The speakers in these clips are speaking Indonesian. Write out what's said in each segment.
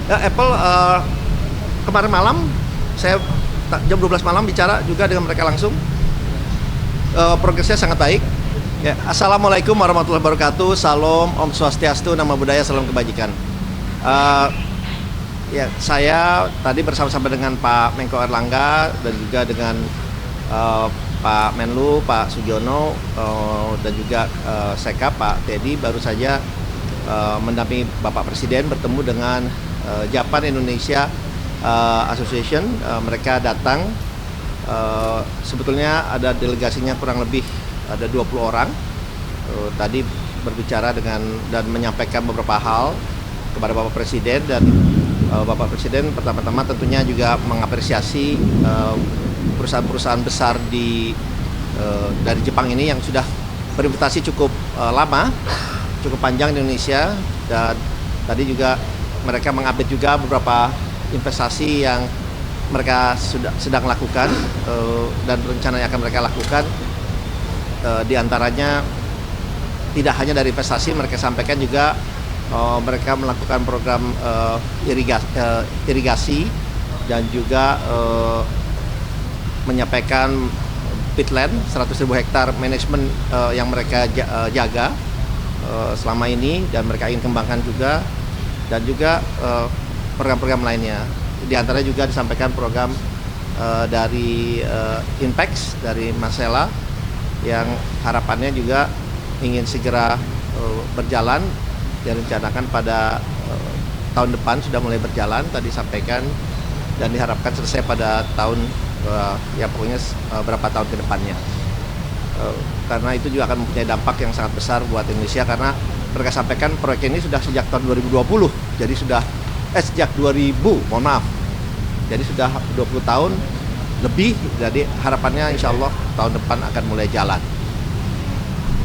Ya, Apple kemarin malam saya jam 12 malam bicara juga dengan mereka langsung. Progresnya sangat baik. Ya, Assalamualaikum warahmatullahi wabarakatuh. Salam, Om Swastiastu, Nama Budaya, Salam Kebajikan. Ya, saya tadi bersama-sama dengan Pak Menko Erlangga dan juga dengan Pak Menlu, Pak Sugiono, dan juga Sekap, Pak Teddy baru saja mendampingi Bapak Presiden bertemu dengan Japan Indonesia Association. Mereka datang, sebetulnya ada delegasinya kurang lebih ada 20 orang. Tadi berbicara dengan dan menyampaikan beberapa hal kepada Bapak Presiden, dan Bapak Presiden pertama-tama tentunya juga mengapresiasi perusahaan-perusahaan besar dari Jepang ini yang sudah berinvestasi cukup lama, cukup panjang di Indonesia, dan tadi juga mereka mengupdate juga beberapa investasi yang mereka sedang lakukan dan rencananya akan mereka lakukan. Di antaranya tidak hanya dari investasi, mereka sampaikan juga mereka melakukan program irigasi dan juga menyampaikan peatland 100.000 hektar manajemen yang mereka jaga selama ini dan mereka ingin kembangkan juga, dan juga program-program lainnya. Di antaranya juga disampaikan program dari Inpex dari Masela yang harapannya juga ingin segera berjalan, direncanakan pada tahun depan sudah mulai berjalan tadi sampaikan, dan diharapkan selesai pada tahun ya pokoknya berapa tahun ke depannya. Karena itu juga akan mempunyai dampak yang sangat besar buat Indonesia, karena mereka sampaikan proyek ini sudah sejak tahun 2020, jadi sudah sejak 2000, mohon maaf, jadi sudah 20 tahun lebih. Jadi harapannya insya Allah tahun depan akan mulai jalan,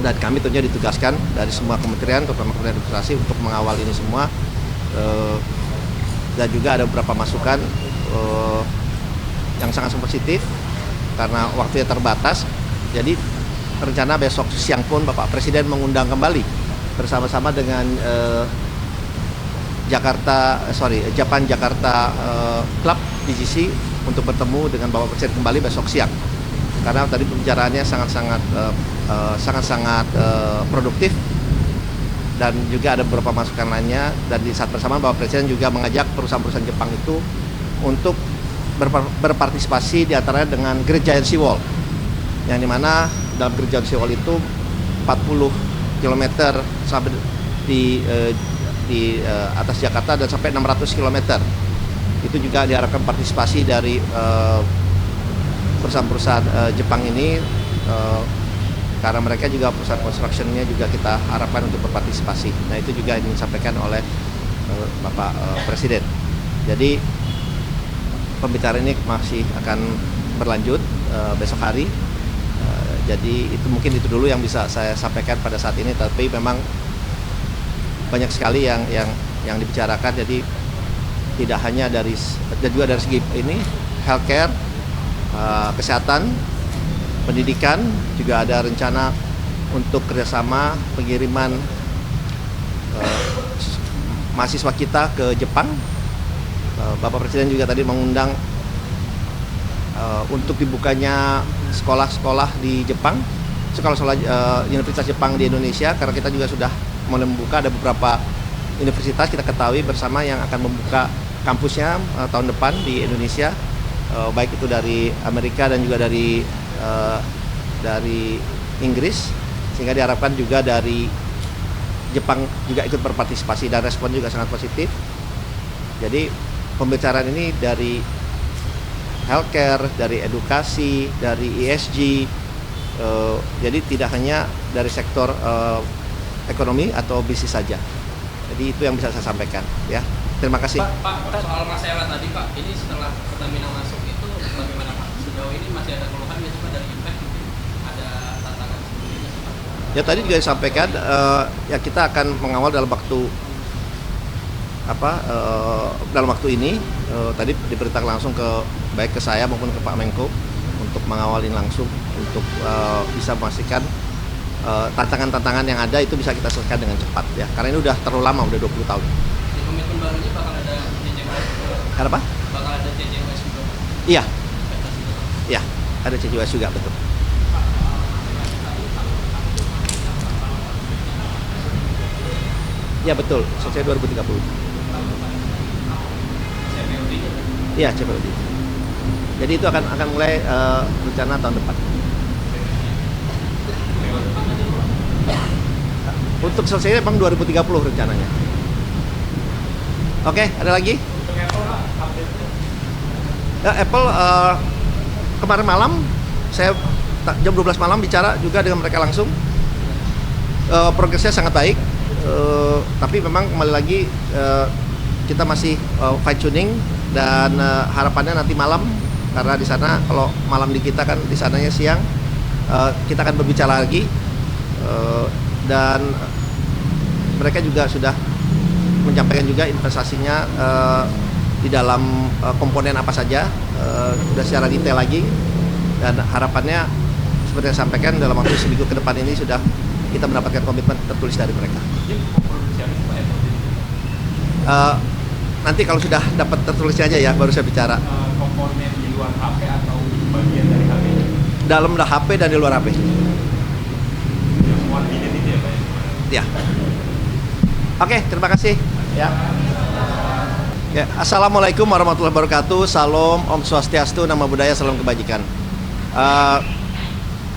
dan kami tentunya ditugaskan dari semua kementerian, terutama Kementerian Investasi, untuk mengawal ini semua. Dan juga ada beberapa masukan yang sangat positif karena waktunya terbatas. Jadi rencana besok siang pun Bapak Presiden mengundang kembali bersama-sama dengan Japan Jakarta Club DGC untuk bertemu dengan Bapak Presiden kembali besok siang. Karena tadi pembicaraannya sangat produktif, dan juga ada beberapa masukan lainnya. Dan di saat bersamaan Bapak Presiden juga mengajak perusahaan-perusahaan Jepang itu untuk berpartisipasi di antaranya dengan Great Giant Seawall, yang dimana dalam Great Giant Seawall itu 40 km sampai di atas Jakarta dan sampai 600 km. Itu juga diharapkan partisipasi dari perusahaan-perusahaan Jepang ini, karena mereka juga perusahaan construction-nya juga kita harapkan untuk berpartisipasi. Nah, itu juga ingin disampaikan oleh Bapak Presiden. Jadi pembicaraan ini masih akan berlanjut besok hari. Jadi itu mungkin itu dulu yang bisa saya sampaikan pada saat ini. Tapi memang banyak sekali yang dibicarakan. Jadi tidak hanya dari, dan juga dari segi ini healthcare, kesehatan, pendidikan, juga ada rencana untuk kerjasama pengiriman mahasiswa kita ke Jepang. Bapak Presiden juga tadi mengundang untuk dibukanya sekolah-sekolah di Jepang, sekolah-sekolah Universitas Jepang di Indonesia, karena kita juga sudah mulai membuka. Ada beberapa universitas kita ketahui bersama yang akan membuka kampusnya tahun depan di Indonesia, baik itu dari Amerika dan juga dari Inggris, sehingga diharapkan juga dari Jepang juga ikut berpartisipasi, dan respon juga sangat positif. Jadi pembicaraan ini dari healthcare, dari edukasi, dari ESG, jadi tidak hanya dari sektor ekonomi atau bisnis saja. Jadi itu yang bisa saya sampaikan, ya. Terima kasih. Pak, soal masalah tadi Pak, ini setelah Pertamina masuk itu bagaimana Pak? Sejauh ini masih ada keluhan ya Pak dari Impact, mungkin ada tantangan sebelumnya Pak? Ya, tadi juga disampaikan ya kita akan mengawal dalam waktu ini. Tadi diperintahkan langsung baik ke saya maupun ke Pak Menko untuk mengawalin langsung untuk bisa memastikan tantangan-tantangan yang ada itu bisa kita selesaikan dengan cepat, ya, karena ini udah terlalu lama, udah 20 tahun. Di komitmen barunya bakal ada Ada apa? Bakal ada CCUS juga, Pak? Iya, Investasi juga. iya, ada CJWS juga, betul. Ya betul, selesai 2030. CPOD-nya. Iya, CPOD. Jadi itu akan mulai rencana tahun depan. Untuk selesainya memang 2030 rencananya. Oke, ada lagi? Untuk Apple, Pak, update-nya? Ya, Apple kemarin malam saya jam 12 malam bicara juga dengan mereka langsung. Progresnya sangat baik, tapi memang kembali lagi kita masih fine tuning dan harapannya nanti malam, karena di sana kalau malam di kita kan di sananya siang, kita akan berbicara lagi dan mereka juga sudah menyampaikan juga investasinya di dalam komponen apa saja, sudah secara detail lagi, dan harapannya seperti yang saya sampaikan dalam waktu seminggu ke depan ini sudah kita mendapatkan komitmen tertulis dari mereka. Ini memproduksi apa sih, Pak, Apple? Nanti kalau sudah dapat tertulisnya aja ya baru saya bicara. Komponen di luar HP atau bagian dari HP? Dalam HP dan di luar HP. Semua identity ya, Pak? Ya. Oke, terima kasih. Ya. Ya, Assalamualaikum warahmatullahi wabarakatuh. Salam, Om Swastiastu, Namo Buddhaya, salam kebajikan.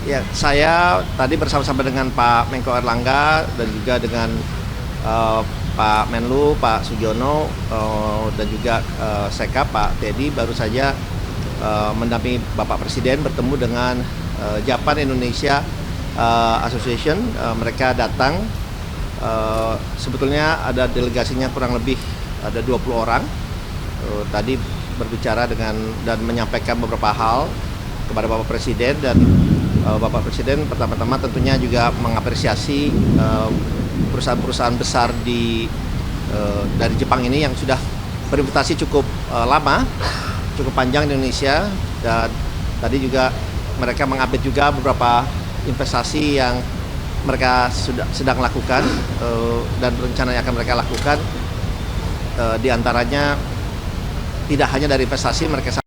Ya, saya tadi bersama-sama dengan Pak Menko Erlangga dan juga dengan Pak Menlu, Pak Sugiono, dan juga Sekap, Pak Teddy baru saja mendampingi Bapak Presiden bertemu dengan Japan Indonesia Association. Mereka datang, sebetulnya ada delegasinya kurang lebih ada 20 orang. Tadi berbicara dan menyampaikan beberapa hal kepada Bapak Presiden, dan Bapak Presiden pertama-tama tentunya juga mengapresiasi perusahaan-perusahaan besar dari Jepang ini yang sudah berinvestasi cukup lama, cukup panjang di Indonesia, dan tadi juga mereka mengupdate juga beberapa investasi yang mereka sedang lakukan dan rencananya akan mereka lakukan, diantaranya tidak hanya dari investasi mereka